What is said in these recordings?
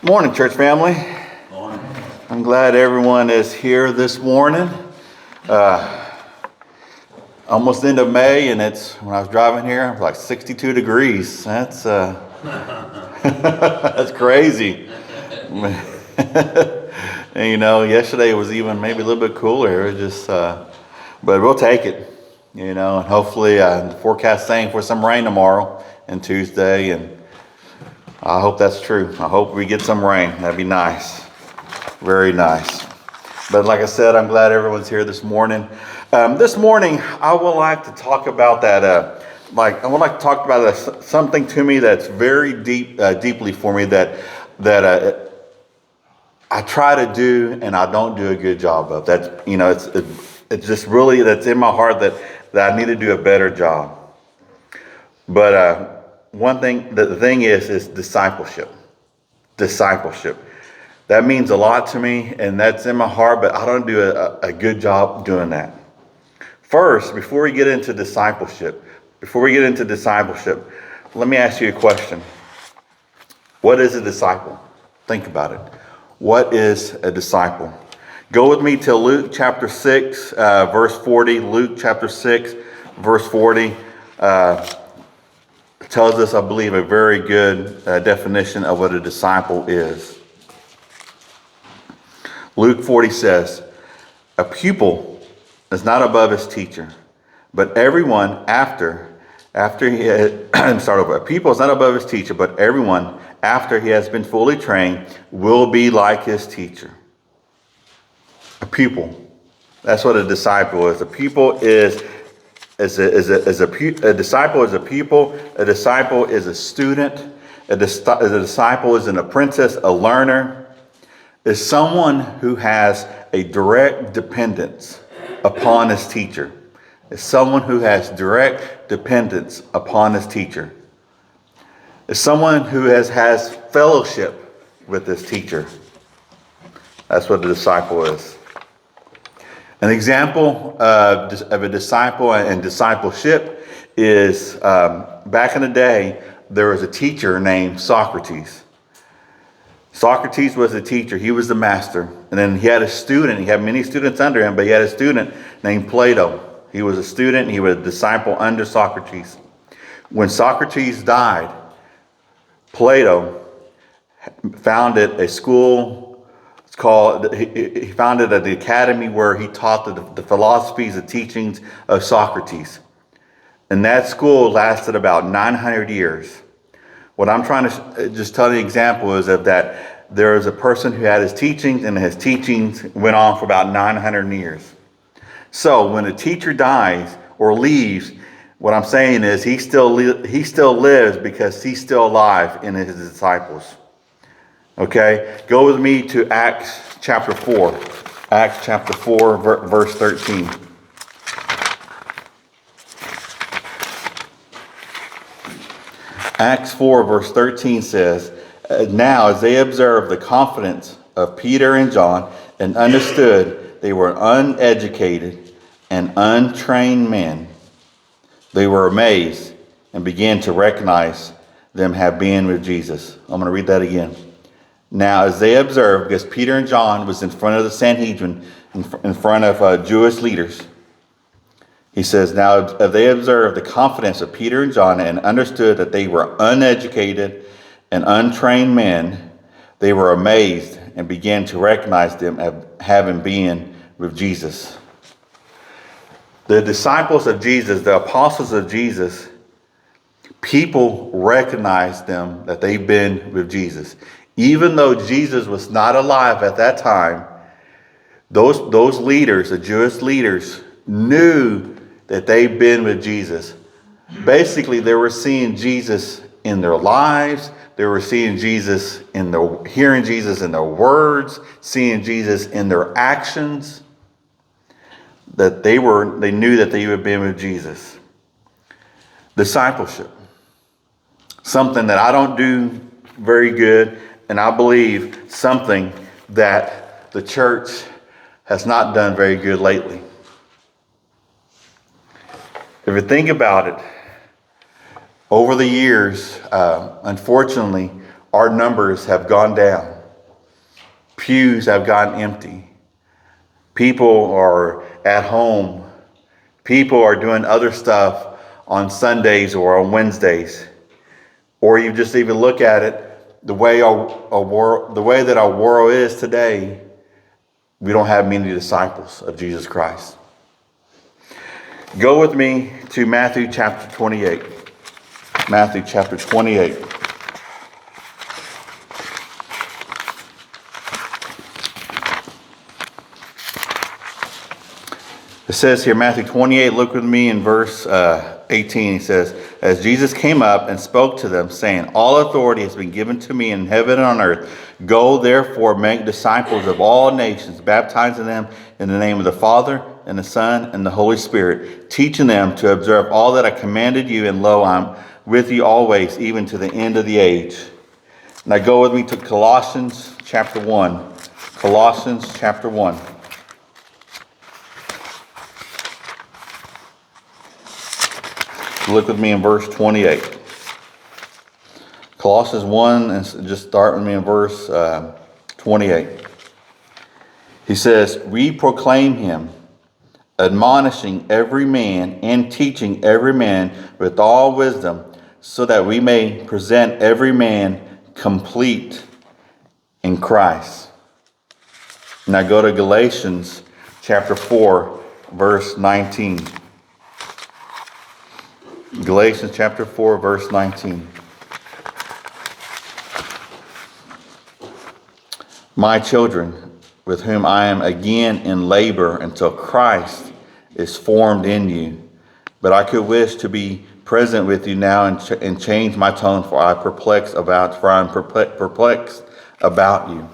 Morning, church family. Morning. I'm glad everyone is here this morning. Almost end of May, and when I was driving here, it was like 62 degrees. That's that's crazy. And yesterday was even maybe a little bit cooler. It was just, but we'll take it. And hopefully, the forecast saying for some rain tomorrow and Tuesday, and I hope that's true. I hope we get some rain. That'd be nice. Very nice. But like I said, I'm glad everyone's here this morning. This morning, I would like to talk about that. I would like to talk about something to me that's very deeply for me that I try to do and I don't do a good job of. It's just really that's in my heart that I need to do a better job. But one thing, the thing is discipleship. Discipleship. That means a lot to me, and that's in my heart, but I don't do a good job doing that. First, before we get into discipleship, let me ask you a question. What is a disciple? Think about it. What is a disciple? Go with me to Luke chapter 6, verse 40. Luke chapter 6, verse 40. Tells us, I believe, a very good definition of what a disciple is. Luke 40 says, a pupil is not above his teacher, but everyone after he had, start over. A pupil is not above his teacher, but everyone after he has been fully trained will be like his teacher. A pupil. That's what a disciple is. A pupil is a disciple is a pupil. A disciple is a student. A disciple is an apprentice, a learner. Is someone who has a direct dependence upon his teacher. Is someone who has direct dependence upon his teacher. Is someone who has fellowship with his teacher. That's what a disciple is. An example of a disciple and discipleship is back in the day, there was a teacher named Socrates. Socrates was the teacher. He was the master. And then he had a student. He had many students under him, but he had a student named Plato. He was a student. He was a disciple under Socrates. When Socrates died, Plato founded a school. He founded the academy where he taught the philosophies, the teachings of Socrates. And that school lasted about 900 years. What I'm trying to just tell you an example is of that there is a person who had his teachings, and his teachings went on for about 900 years. So when a teacher dies or leaves, what I'm saying is he still lives because he's still alive in his disciples. Okay, go with me to Acts chapter 4. Acts chapter 4, verse 13. Acts 4, verse 13 says, now as they observed the confidence of Peter and John and understood they were uneducated and untrained men, they were amazed and began to recognize them have been with Jesus. I'm going to read that again. Now, as they observed, because Peter and John was in front of the Sanhedrin, in front of Jewish leaders, he says, now as they observed the confidence of Peter and John and understood that they were uneducated and untrained men, they were amazed and began to recognize them as having been with Jesus. The disciples of Jesus, the apostles of Jesus, people recognized them that they've been with Jesus. Even though Jesus was not alive at that time, those leaders, the Jewish leaders, knew that they've been with Jesus. Basically, they were seeing Jesus in their lives. They were seeing Jesus hearing Jesus in their words, seeing Jesus in their actions. That they knew that they had been with Jesus. Discipleship. Something that I don't do very good. And I believe something that the church has not done very good lately. If you think about it, over the years, unfortunately, our numbers have gone down. Pews have gotten empty. People are at home. People are doing other stuff on Sundays or on Wednesdays. Or you just even look at it, the way the way that our world is today, we don't have many disciples of Jesus Christ. Go with me to Matthew chapter 28. Matthew chapter 28. It says here, Matthew 28, look with me in verse 18. He says, as Jesus came up and spoke to them, saying, all authority has been given to me in heaven and on earth. Go therefore, make disciples of all nations, baptizing them in the name of the Father and the Son and the Holy Spirit, teaching them to observe all that I commanded you, and lo, I'm with you always, even to the end of the age. Now go with me to Colossians chapter 1. Colossians chapter 1. Look with me in verse 28. Colossians 1, and just start with me in verse 28. He says, we proclaim him, admonishing every man and teaching every man with all wisdom, so that we may present every man complete in Christ. Now go to Galatians chapter 4, verse 19. Galatians chapter 4, verse 19. My children, with whom I am again in labor until Christ is formed in you. But I could wish to be present with you now and change my tone, for I'm perplexed about you.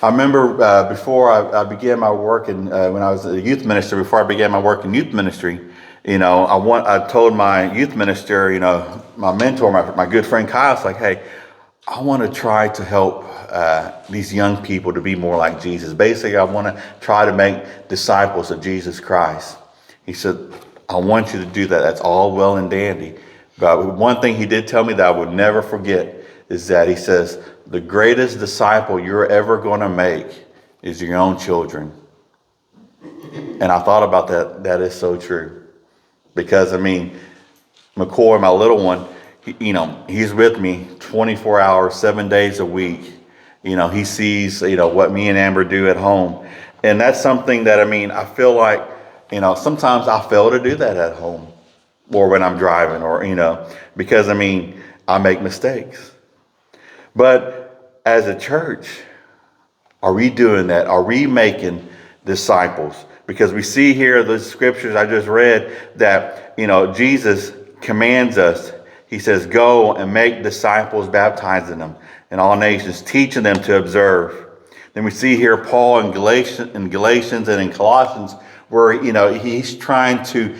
I remember before I began my work when I was a youth minister, before I began my work in youth ministry, I told my youth minister, my mentor, my good friend Kyle, it's like, hey, I want to try to help these young people to be more like Jesus. Basically, I want to try to make disciples of Jesus Christ. He said, I want you to do that. That's all well and dandy. But one thing he did tell me that I would never forget is that he says, the greatest disciple you're ever going to make is your own children. And I thought about that. That is so true. Because, McCoy, my little one, he's with me 24 hours, 7 days a week. He sees, what me and Amber do at home. And that's something that, I feel like, sometimes I fail to do that at home or when I'm driving or, because, I make mistakes. But as a church, are we doing that? Are we making disciples? Because we see here the scriptures I just read that, Jesus commands us. He says, go and make disciples, baptizing them in all nations, teaching them to observe. Then we see here Paul in Galatians and in Colossians where, he's trying to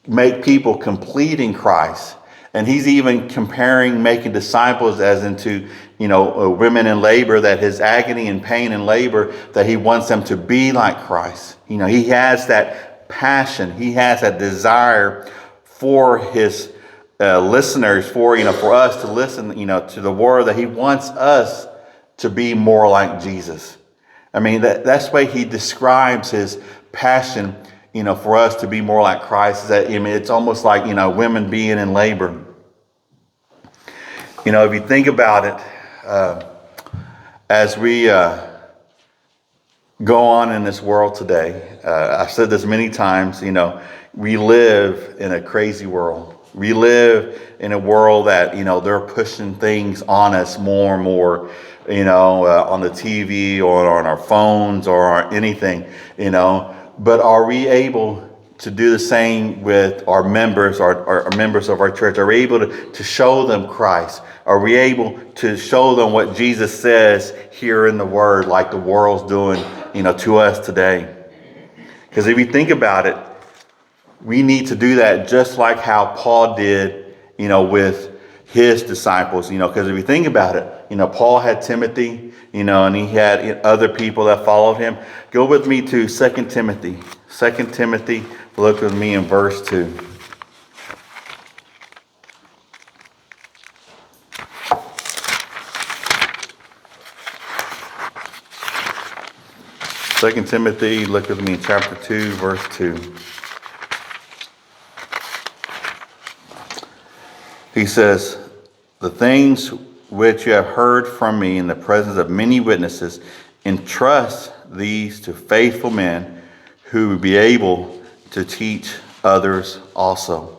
make people complete in Christ. And he's even comparing making disciples as into, women in labor, that his agony and pain and labor, that he wants them to be like Christ. He has that passion. He has that desire for his listeners, for us to listen, to the word, that he wants us to be more like Jesus. That's the way he describes his passion, for us to be more like Christ. That it's almost like, women being in labor. If you think about it, as we go on in this world today, I've said this many times, we live in a crazy world. We live in a world that, they're pushing things on us more and more, on the TV or on our phones or anything, But are we able to do the same with our members, our members of our church? Are we able to show them Christ? Are we able to show them what Jesus says here in the Word, like the world's doing, to us today? Because if you think about it, we need to do that just like how Paul did, with his disciples, because if you think about it, Paul had Timothy, and he had other people that followed him. Go with me to 2 Timothy. 2 Timothy, look with me in verse 2. 2 Timothy, look with me in chapter 2, verse 2. He says, the things which you have heard from me in the presence of many witnesses, entrust these to faithful men who will be able to teach others also.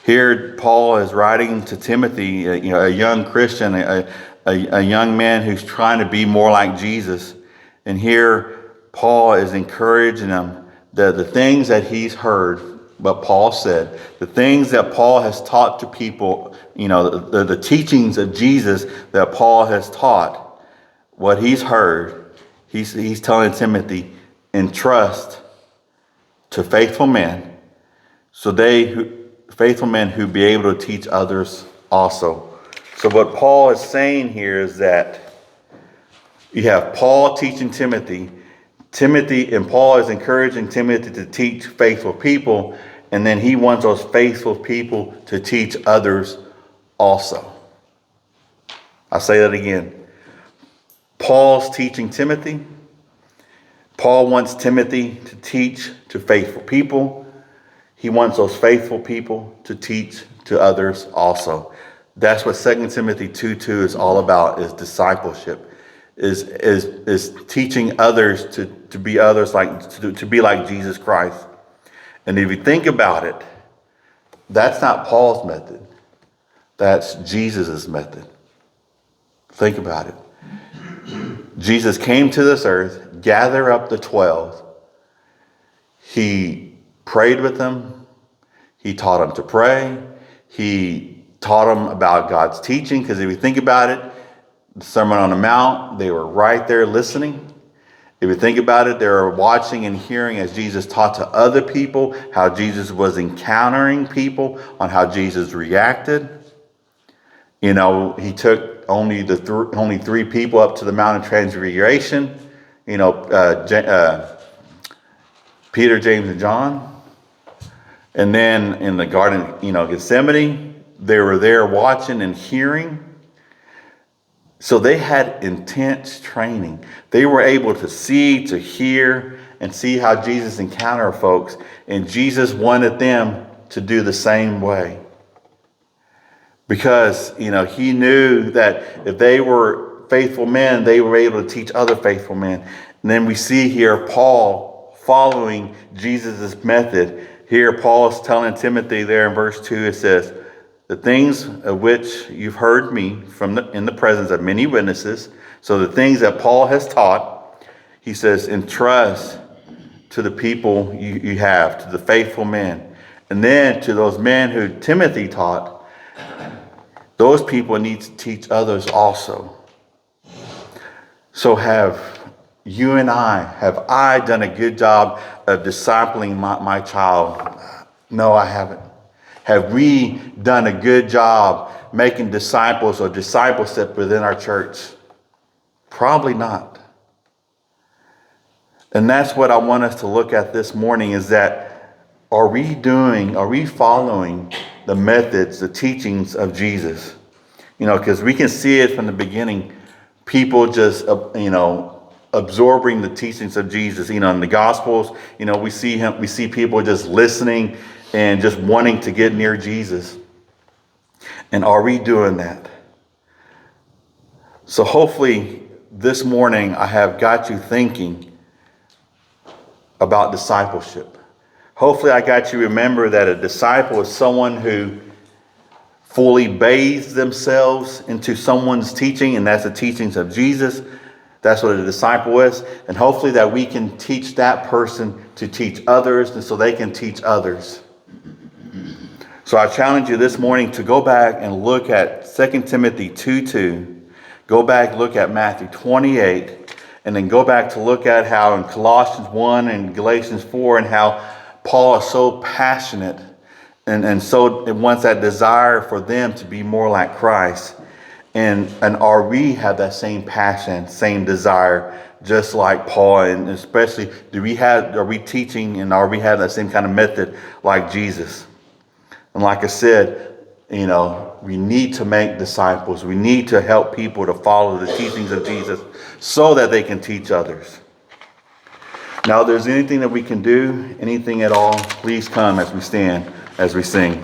Here, Paul is writing to Timothy, a young Christian, a young man who's trying to be more like Jesus. And here, Paul is encouraging him that the things that he's heard, what Paul said, the things that Paul has taught to people, the teachings of Jesus that Paul has taught, what he's heard, he's telling Timothy, entrust to faithful men, faithful men who be able to teach others also. So what Paul is saying here is that you have Paul teaching Timothy, and Paul is encouraging Timothy to teach faithful people, and then he wants those faithful people to teach others also. I'll say that again. Paul's teaching Timothy. Paul wants Timothy to teach to faithful people. He wants those faithful people to teach to others also. That's what 2 Timothy 2:2 is all about, is discipleship, is teaching others to be others to be like Jesus Christ. And if you think about it, that's not Paul's method. That's Jesus' method. Think about it. Jesus came to this earth, gathered up the 12. He prayed with them. He taught them to pray. He taught them about God's teaching, because if you think about it, the Sermon on the Mount, they were right there listening. If you think about it, they were watching and hearing as Jesus taught to other people, how Jesus was encountering people, on how Jesus reacted. He took only three people up to the Mount of Transfiguration. Peter, James, and John. And then in the Garden, Gethsemane, they were there watching and hearing. So they had intense training. They were able to see, to hear, and see how Jesus encountered folks. And Jesus wanted them to do the same way. Because, he knew that if they were faithful men, they were able to teach other faithful men. And then we see here Paul following Jesus' method. Here, Paul is telling Timothy there in verse 2, it says, the things of which you've heard me in the presence of many witnesses. So the things that Paul has taught, he says, entrust to the people you have, to the faithful men. And then to those men who Timothy taught, those people need to teach others also. So have I done a good job of discipling my child? No, I haven't. Have we done a good job making disciples or discipleship within our church? Probably not. And that's what I want us to look at this morning, is that are we following the methods, the teachings of Jesus? Because we can see it from the beginning. People just, absorbing the teachings of Jesus. In the Gospels, we see people just listening and just wanting to get near Jesus. And are we doing that? So hopefully this morning I have got you thinking about discipleship. Hopefully I got you to remember that a disciple is someone who fully bathes themselves into someone's teaching, and that's the teachings of Jesus. That's what a disciple is. And hopefully that we can teach that person to teach others, and so they can teach others. So I challenge you this morning to go back and look at 2 Timothy 2:2. Go back, look at Matthew 28, and then go back to look at how in Colossians 1 and Galatians 4, and how Paul is so passionate and so it wants that desire for them to be more like Christ. And are we have that same passion, same desire, just like Paul? And especially, are we teaching and are we have that same kind of method like Jesus? And like I said, we need to make disciples. We need to help people to follow the teachings of Jesus so that they can teach others. Now, if there's anything that we can do, anything at all, please come as we stand, as we sing.